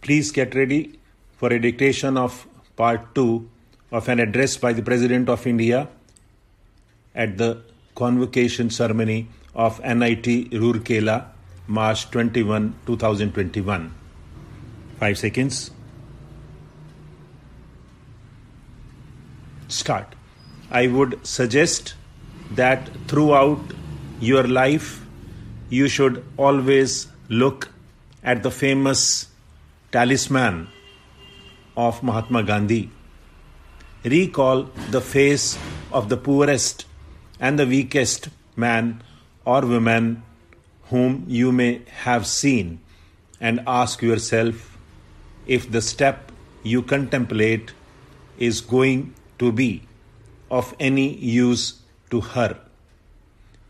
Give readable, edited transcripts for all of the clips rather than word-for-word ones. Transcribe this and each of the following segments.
Please get ready for a dictation of part 2 of an address by the President of India at the convocation ceremony of NIT Roorkela, March 21, 2021. 5 seconds. Start. I would suggest that throughout your life, you should always look at the famous talisman of Mahatma Gandhi. Recall the face of the poorest and the weakest man or woman whom you may have seen and ask yourself if the step you contemplate is going to be of any use to her.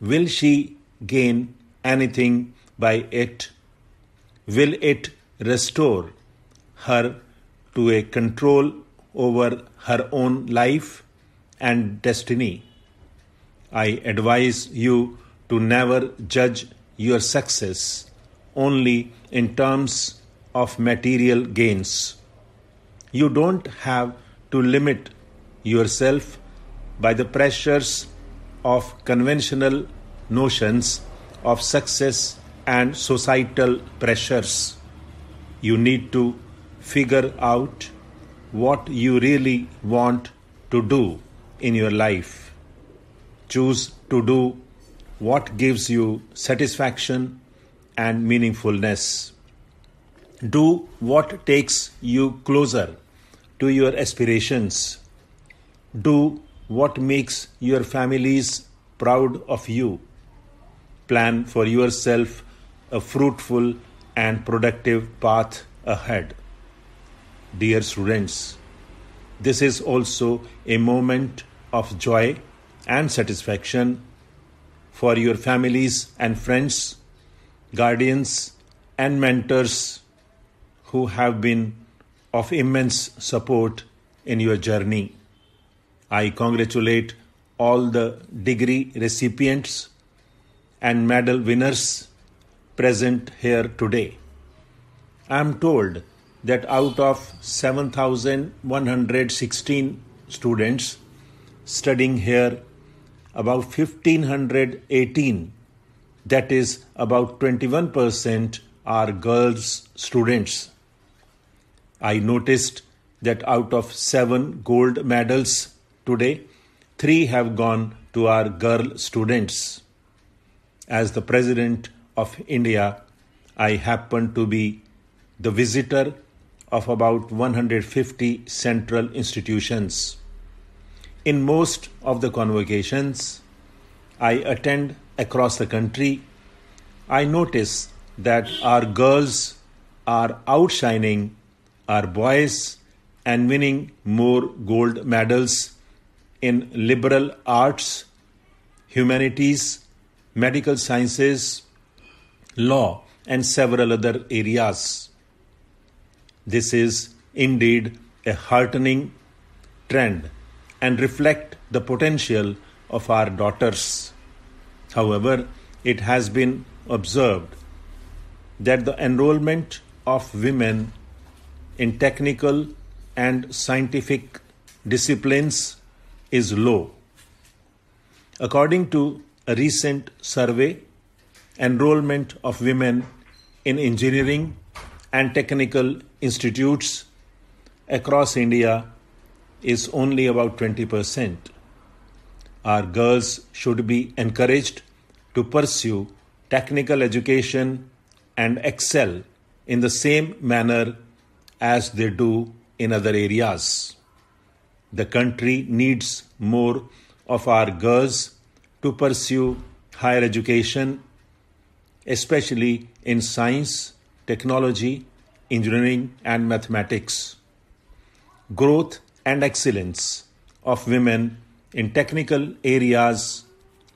Will she gain anything by it? Will it restore her to a control over her own life and destiny? I advise you to never judge your success only in terms of material gains. You don't have to limit yourself by the pressures of conventional notions of success and societal pressures. You need to figure out what you really want to do in your life. Choose to do what gives you satisfaction and meaningfulness. Do what takes you closer to your aspirations. Do what makes your families proud of you. Plan for yourself a fruitful and productive path ahead. Dear students, this is also a moment of joy and satisfaction for your families and friends, guardians and mentors who have been of immense support in your journey. I congratulate all the degree recipients and medal winners present here today. I am told that out of 7,116 students studying here, about 1,518, that is about 21%, are girls students. I noticed that out of 7 gold medals today, 3 have gone to our girl students. As the President of India, I happen to be the visitor of about 150 central institutions. In most of the convocations I attend across the country, I notice that our girls are outshining our boys and winning more gold medals in liberal arts, humanities, medical sciences, law, and several other areas. This is indeed a heartening trend and reflects the potential of our daughters. However, it has been observed that the enrollment of women in technical and scientific disciplines is low. According to a recent survey, enrollment of women in engineering and technical institutes across India is only about 20%. Our girls should be encouraged to pursue technical education and excel in the same manner as they do in other areas. The country needs more of our girls to pursue higher education, especially in science, technology, engineering, and mathematics. Growth and excellence of women in technical areas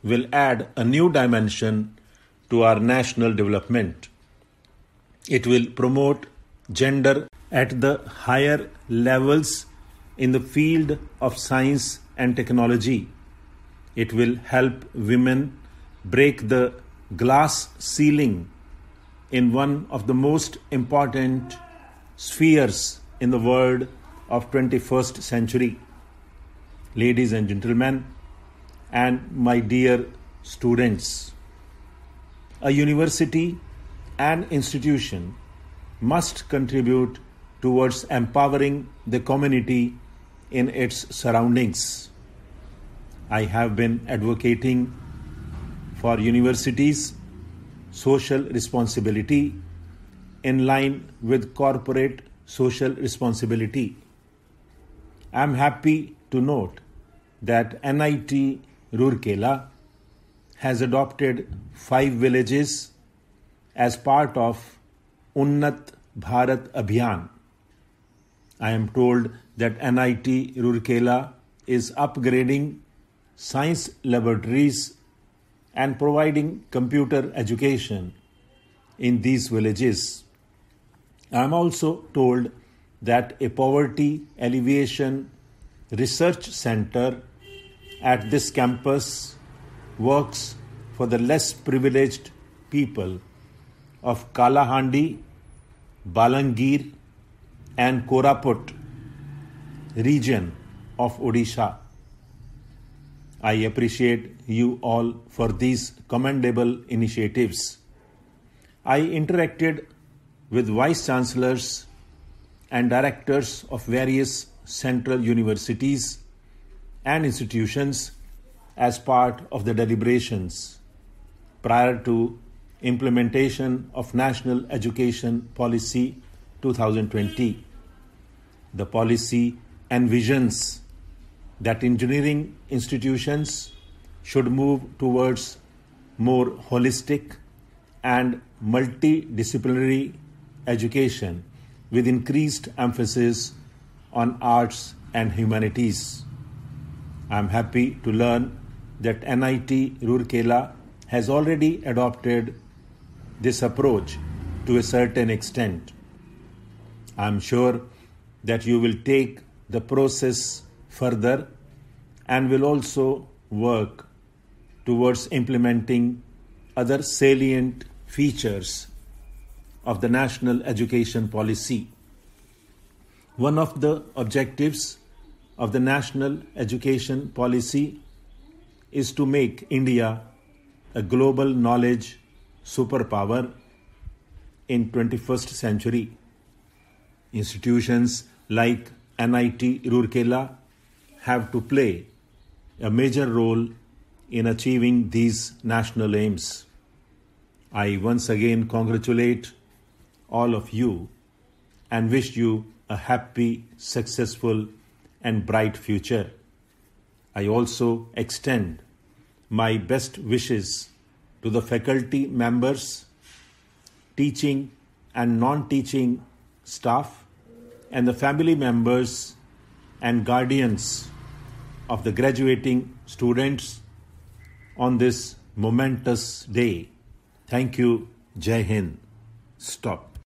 will add a new dimension to our national development. It will promote gender at the higher levels in the field of science and technology. It will help women break the glass ceiling in one of the most important spheres in the world of 21st century. Ladies and gentlemen, and my dear students, a university and institution must contribute towards empowering the community in its surroundings. I have been advocating for universities' social responsibility in line with corporate social responsibility. I am happy to note that NIT Rourkela has adopted 5 villages as part of Unnat Bharat Abhiyan. I am told that NIT Rourkela is upgrading science laboratories and providing computer education in these villages. I am also told that a poverty alleviation research center at this campus works for the less privileged people of Kalahandi, Balangir and Koraput region of Odisha. I appreciate you all for these commendable initiatives. I interacted with vice chancellors and directors of various central universities and institutions as part of the deliberations prior to implementation of National Education Policy 2020. The policy envisions that engineering institutions should move towards more holistic and multidisciplinary education with increased emphasis on arts and humanities. I am happy to learn that NIT Rourkela has already adopted this approach to a certain extent. I am sure that you will take the process further and will also work towards implementing other salient features of the National Education Policy. One of the objectives of the National Education Policy is to make India a global knowledge superpower in 21st century. Institutions like NIT Rourkela have to play a major role in achieving these national aims. I once again congratulate all of you and wish you a happy, successful and bright future. I also extend my best wishes to the faculty members, teaching and non-teaching staff, and the family members and guardians of the graduating students on this momentous day. Thank you. Jai Hind. Stop.